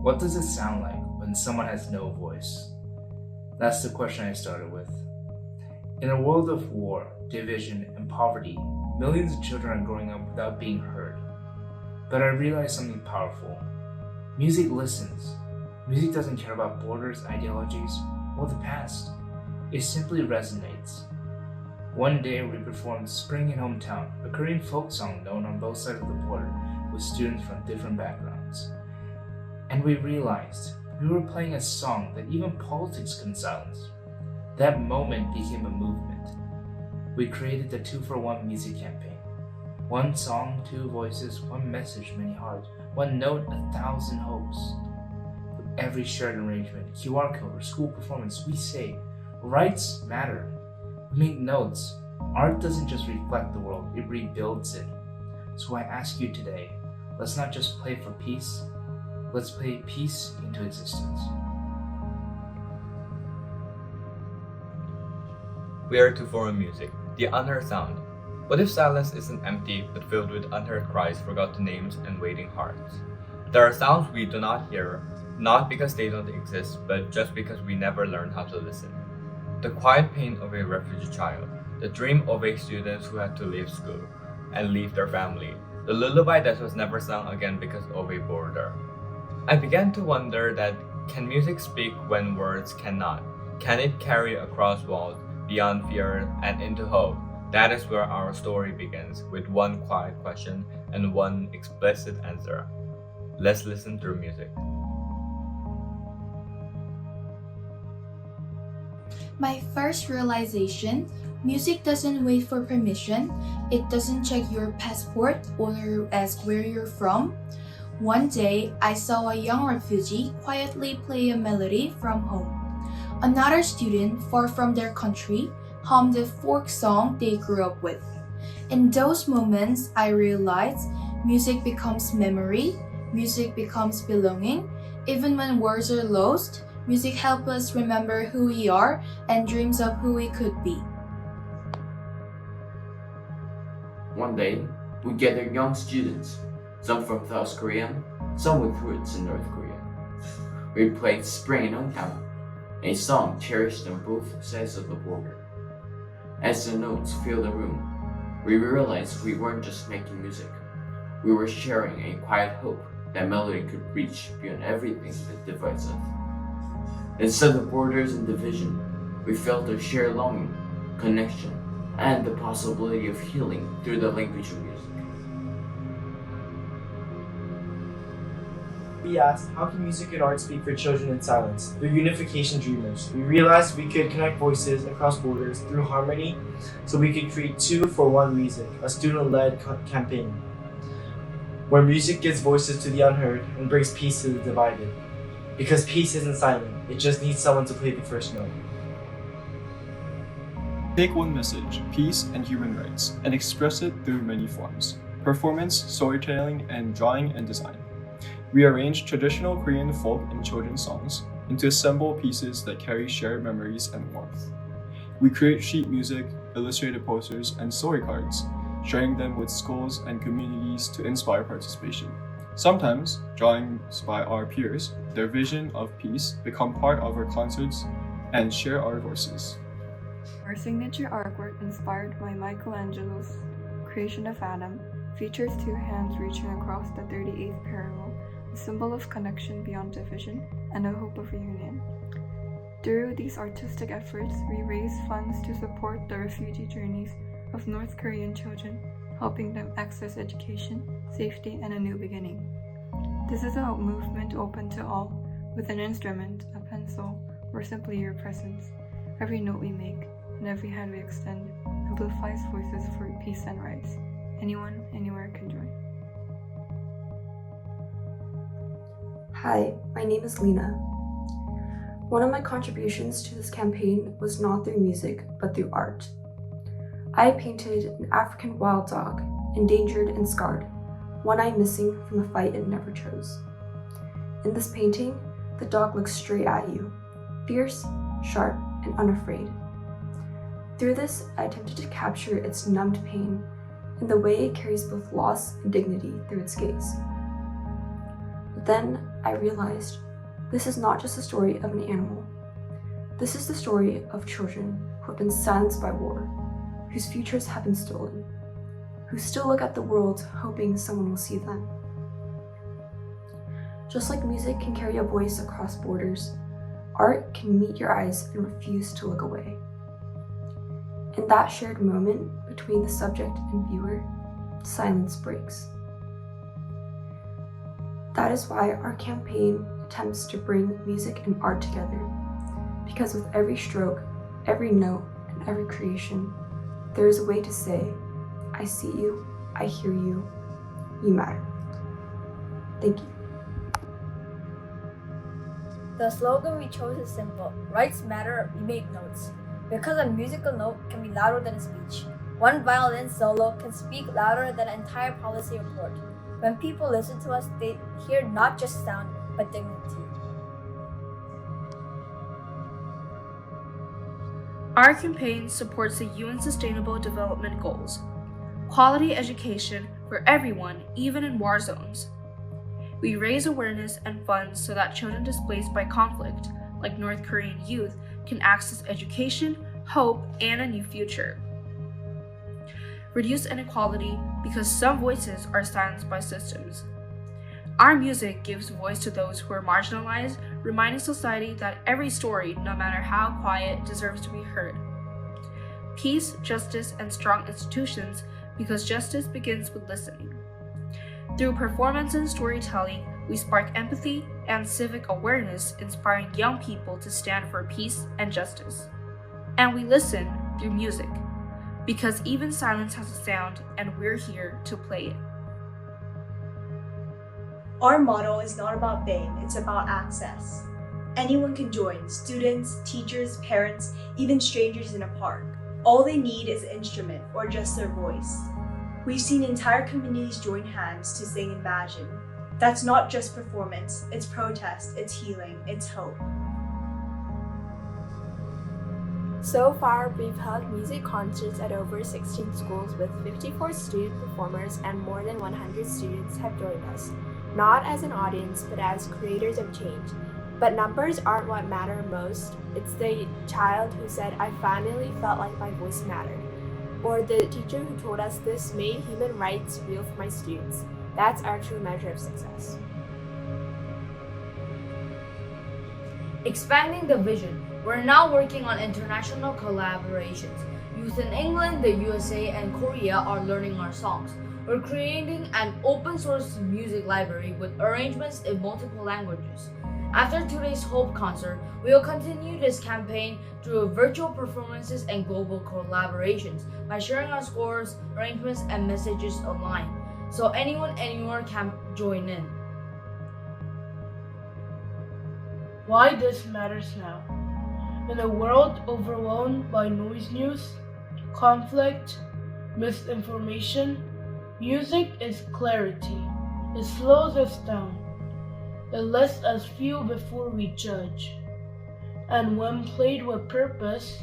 What does it sound like when someone has no voice? That's the question I started with. In a world of war, division, and poverty, millions of children are growing up without being heard. But I realized something powerful. Music listens. Music doesn't care about borders, ideologies, or the past. It simply resonates. One day we performed Spring in Hometown, a Korean folk song known on both sides of the border with students from different backgrounds. And we realized we were playing a song that even politics couldn't silence. That moment became a movement. We created the 2-for-1 music campaign. One song, 2 voices, 1 message, many hearts, 1 note, 1,000 hopes. With every shared arrangement, QR code, or school performance, we say, rights matter. We make notes. Art doesn't just reflect the world, it rebuilds it. So I ask you today, let's not just play for peace, let's play peace into existence. We are to foreign music, the unheard sound. What if silence isn't empty but filled with unheard cries, forgotten names, and waiting hearts? There are sounds we do not hear, not because they don't exist, but just because we never learned how to listen. The quiet pain of a refugee child, the dream of a student who had to leave school and leave their family, the lullaby that was never sung again because of a border. I began to wonder that, can music speak when words cannot? Can it carry across walls, beyond fear and into hope? That is where our story begins, with one quiet question and one explicit answer. Let's listen through music. My first realization, music doesn't wait for permission. It doesn't check your passport or ask where you're from. One day, I saw a young refugee quietly play a melody from home. Another student, far from their country, hummed a folk song they grew up with. In those moments, I realized music becomes memory, music becomes belonging. Even when words are lost, music helps us remember who we are and dreams of who we could be. One day, we gathered young students, some from South Korea, some with roots in North Korea. We played Spring in Hometown, a song cherished on both sides of the border. As the notes filled the room, we realized we weren't just making music. We were sharing a quiet hope that melody could reach beyond everything that divides us. Instead of borders and division, we felt a shared longing, connection, and the possibility of healing through the language of music. We asked, how can music and art speak for children in silence? Through Unification Dreamers, we realized we could connect voices across borders through harmony, so we could create 2-for-1 music, a student-led campaign, where music gives voices to the unheard and brings peace to the divided. Because peace isn't silent, it just needs someone to play the first note. Take one message, peace and human rights, and express it through many forms: performance, storytelling, and drawing and design. We arrange traditional Korean folk and children's songs into assemble pieces that carry shared memories and warmth. We create sheet music, illustrated posters, and story cards, sharing them with schools and communities to inspire participation. Sometimes, drawings by our peers, their vision of peace become part of our concerts and share our voices. Our signature artwork, inspired by Michelangelo's creation of Adam, features 2 hands reaching across the 38th parallel, a symbol of connection beyond division and a hope of reunion. Through these artistic efforts, we raise funds to support the refugee journeys of North Korean children, helping them access education, safety, and a new beginning. This is a movement open to all, with an instrument, a pencil, or simply your presence. Every note we make and every hand we extend amplifies voices for peace and rights. Anyone, anywhere can join. Hi, my name is Lena. One of my contributions to this campaign was not through music, but through art. I painted an African wild dog, endangered and scarred, one eye missing from a fight it never chose. In this painting, the dog looks straight at you, fierce, sharp, and unafraid. Through this, I attempted to capture its numbed pain and the way it carries both loss and dignity through its gaze. But then, I realized this is not just the story of an animal. This is the story of children who have been silenced by war, whose futures have been stolen, who still look at the world hoping someone will see them. Just like music can carry a voice across borders, art can meet your eyes and refuse to look away. In that shared moment between the subject and viewer, silence breaks. That is why our campaign attempts to bring music and art together, because with every stroke, every note, and every creation, there is a way to say, I see you, I hear you, you matter. Thank you. The slogan we chose is simple: rights matter, we make notes. Because a musical note can be louder than a speech. One violin solo can speak louder than an entire policy report. When people listen to us, they hear not just sound, but dignity. Our campaign supports the UN Sustainable Development Goals, quality education for everyone, even in war zones. We raise awareness and funds so that children displaced by conflict, like North Korean youth, can access education, hope, and a new future. Reduce inequality because some voices are silenced by systems. Our music gives voice to those who are marginalized, reminding society that every story, no matter how quiet, deserves to be heard. Peace, justice, and strong institutions because justice begins with listening. Through performance and storytelling, we spark empathy and civic awareness, inspiring young people to stand for peace and justice. And we listen through music, because even silence has a sound, and we're here to play it. Our motto is not about fame, it's about access. Anyone can join, students, teachers, parents, even strangers in a park. All they need is an instrument or just their voice. We've seen entire communities join hands to sing Imagine. That's not just performance, it's protest, it's healing, it's hope. So far, we've held music concerts at over 16 schools with 54 student performers, and more than 100 students have joined us, not as an audience, but as creators of change. But numbers aren't what matter most. It's the child who said, I finally felt like my voice mattered. Or the teacher who told us this made human rights real for my students. That's our true measure of success. Expanding the vision, we're now working on international collaborations. Youth in England, the USA, and Korea are learning our songs. We're creating an open source music library with arrangements in multiple languages. After today's Hope concert, we will continue this campaign through virtual performances and global collaborations by sharing our scores, arrangements, and messages online, so anyone anywhere can join in. Why this matters now. In a world overwhelmed by noise news, conflict, misinformation, music is clarity. It slows us down. It lets us feel before we judge. And when played with purpose,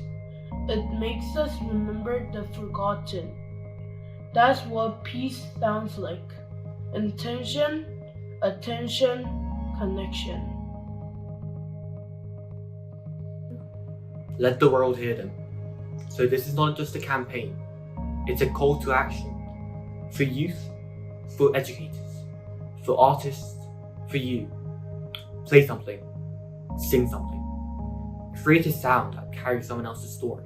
it makes us remember the forgotten. That's what peace sounds like. Intention, attention, connection. Let the world hear them. So this is not just a campaign, it's a call to action. For youth, for educators, for artists, for you. Play something, sing something. Create a sound that carries someone else's story.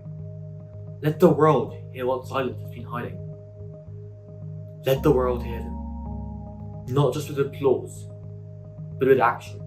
Let the world hear what silence has been hiding. Let the world hear them. Not just with applause, but with action.